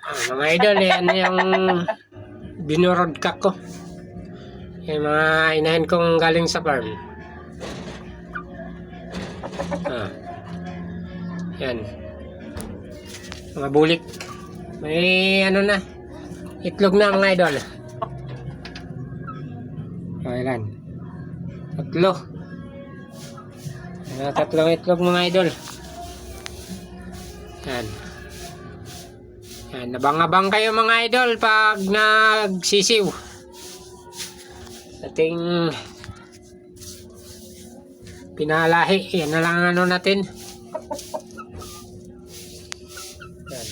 Mga idol, yan yung binurodkak ko. Yung mga inahin kong galing sa farm. Yan. Mga bulik. May ano na. Itlog na mga idol. Ayan. Tatlo. Tatlong itlog mga idol. Yan. Yan, nabang-abang kayo mga idol pag nagsisiw. Ating pinalahi. Yan na lang ano natin. Yan.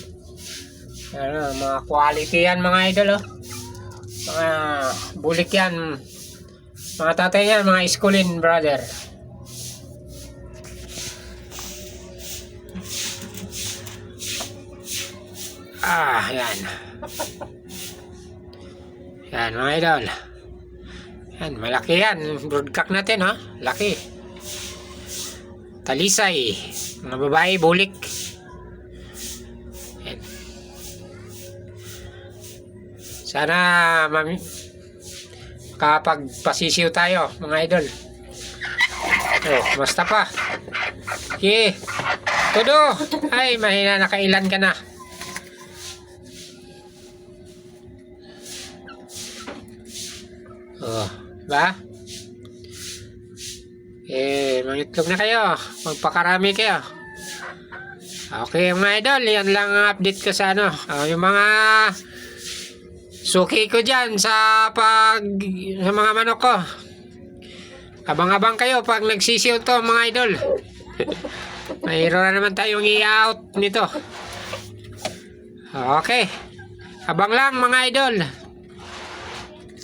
Yan, mga quality yan mga idol. Oh. Mga bulik yan. Mga tatay yan, mga Esculin brother. Yan. Yan mga idol. Yan, malaki yan. Broodcock natin ha. Laki. Talisay. Mga babae, bulik. Yan. Sana makapagpasisiw tayo mga idol. Basta pa. Okay. Todo. Ay, mahina, nakailan ka na. Ba? Mangitlog na kayo. Magpakarami kayo. Okay mga idol, yan lang ang update ko sa ano. Yung mga suki ko dyan sa mga manok ko. Abang-abang kayo pag nagsisiw to mga idol. Mayroon na naman tayong i-out nito. Okay. Abang lang mga idol.